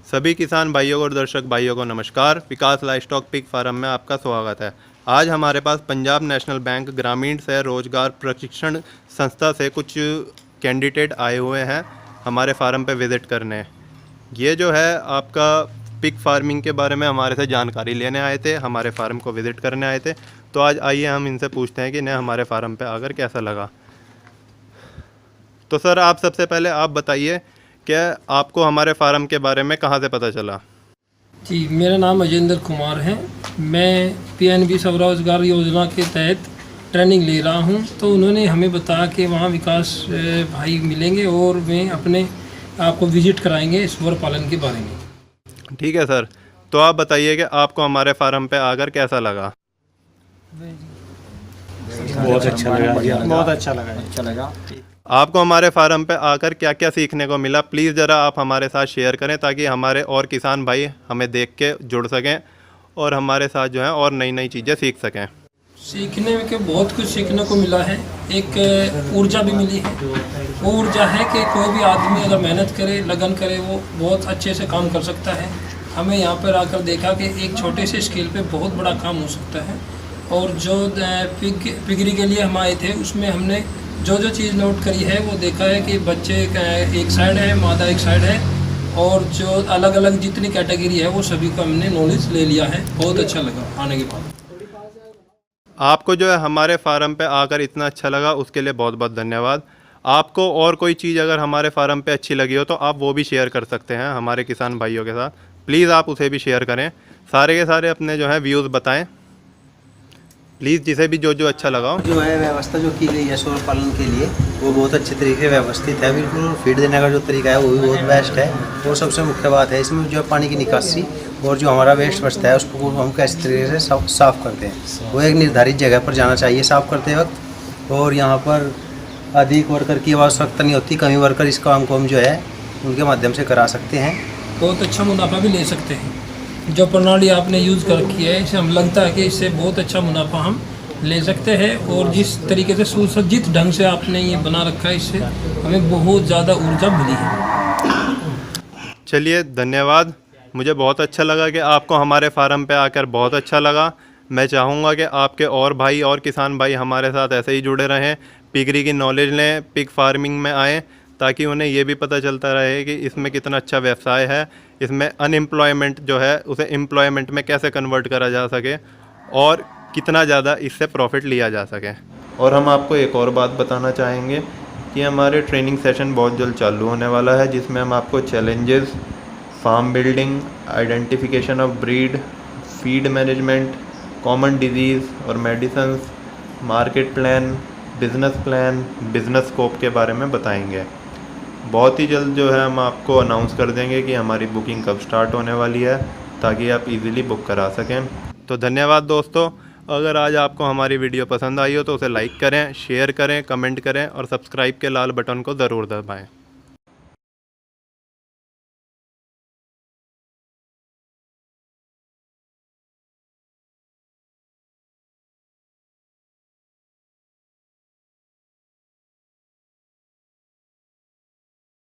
सभी किसान भाइयों और दर्शक भाइयों को नमस्कार। विकास लाइवस्टॉक पिग फार्म में आपका स्वागत है। आज हमारे पास पंजाब नेशनल बैंक ग्रामीण से रोजगार प्रशिक्षण संस्था से कुछ कैंडिडेट आए हुए हैं हमारे फार्म पे विज़िट करने। ये जो है आपका पिग फार्मिंग के बारे में हमारे से जानकारी लेने आए थे, हमारे फार्म को विज़िट करने आए थे। तो आज आइए हम इनसे पूछते हैं कि इन्हें हमारे फार्म पे आकर कैसा लगा। तो सर, आप सबसे पहले आप बताइए कि आपको हमारे फार्म के बारे में कहाँ से पता चला? जी, मेरा नाम अजेंद्र कुमार है। मैं पीएनबी स्वरोजगार योजना के तहत ट्रेनिंग ले रहा हूं। तो उन्होंने हमें बताया कि वहां विकास भाई मिलेंगे और मैं अपने आपको विजिट कराएंगे सूअर पालन के बारे में। ठीक है सर, तो आप बताइए कि आपको हमारे फार्म पे आकर कैसा लगा? बहुत अच्छा लगा। बहुत अच्छा लगा। आपको हमारे फार्म पे आकर क्या क्या सीखने को मिला, प्लीज़ ज़रा आप हमारे साथ शेयर करें ताकि हमारे और किसान भाई हमें देख के जुड़ सकें और हमारे साथ जो है और नई नई चीज़ें सीख सकें। सीखने में के बहुत कुछ सीखने को मिला है। एक ऊर्जा भी मिली है। वो ऊर्जा है कि कोई भी आदमी अगर मेहनत करे, लगन करे, वो बहुत अच्छे से काम कर सकता है। हमें यहाँ पर आकर देखा कि एक छोटे से स्केल पे बहुत बड़ा काम हो सकता है। और जो पिगरी के लिए हम आए थे उसमें हमने जो जो चीज़ नोट करी है वो देखा है कि बच्चे एक साइड है, मादा एक साइड है, और जो अलग अलग जितनी कैटेगरी है वो सभी को हमने नॉलेज ले लिया है। बहुत अच्छा लगा आने के बाद। आपको जो है हमारे फार्म पे आकर इतना अच्छा लगा उसके लिए बहुत बहुत धन्यवाद। आपको और कोई चीज़ अगर हमारे फार्म पे अच्छी लगी हो तो आप वो भी शेयर कर सकते हैं हमारे किसान भाइयों के साथ। प्लीज़ आप उसे भी शेयर करें। सारे के सारे अपने जो है व्यूज़ बताएं प्लीज़, जिसे भी जो जो अच्छा लगा हो। जो है व्यवस्था जो की गई है सूअर पालन के लिए वो बहुत अच्छे तरीके से व्यवस्थित है। बिल्कुल फीड देने का जो तरीका है वो भी बहुत बेस्ट है। और सबसे मुख्य बात है इसमें जो है पानी की निकासी और जो हमारा वेस्ट बचता है उसको हम कैसे तरीके से साफ़ करते हैं। वो एक निर्धारित जगह पर जाना चाहिए साफ़ करते वक्त। और यहाँ पर अधिक वर्कर की आवश्यकता नहीं होती, कमी वर्कर इस काम को हम जो है उनके माध्यम से करा सकते हैं। बहुत अच्छा मुनाफा भी ले सकते हैं। जो प्रणाली आपने यूज़ कर रखी है इसे हम लगता है कि इससे बहुत अच्छा मुनाफा हम ले सकते हैं। और जिस तरीके से सुसज्जित ढंग से आपने ये बना रखा है इससे हमें बहुत ज़्यादा ऊर्जा मिली है। चलिए, धन्यवाद। मुझे बहुत अच्छा लगा कि आपको हमारे फार्म पे आकर बहुत अच्छा लगा। मैं चाहूँगा कि आपके और भाई और किसान भाई हमारे साथ ऐसे ही जुड़े रहें, पिगरी की नॉलेज लें, पिग फार्मिंग में आएँ ताकि उन्हें ये भी पता चलता रहे कि इसमें कितना अच्छा व्यवसाय है, इसमें अनएम्प्लॉयमेंट जो है उसे एम्प्लॉयमेंट में कैसे कन्वर्ट करा जा सके और कितना ज़्यादा इससे प्रॉफिट लिया जा सके। और हम आपको एक और बात बताना चाहेंगे कि हमारे ट्रेनिंग सेशन बहुत जल्द चालू होने वाला है जिसमें हम आपको challenges, farm building, identification of breed, feed management, common disease और medicines, market plan, business scope के बारे में बताएंगे। बहुत ही जल्द जो है हम आपको अनाउंस कर देंगे कि हमारी बुकिंग कब स्टार्ट होने वाली है ताकि आप इजीली बुक करा सकें। तो धन्यवाद दोस्तों। अगर आज आपको हमारी वीडियो पसंद आई हो तो उसे लाइक करें, शेयर करें, कमेंट करें और सब्सक्राइब के लाल बटन को ज़रूर दबाएं।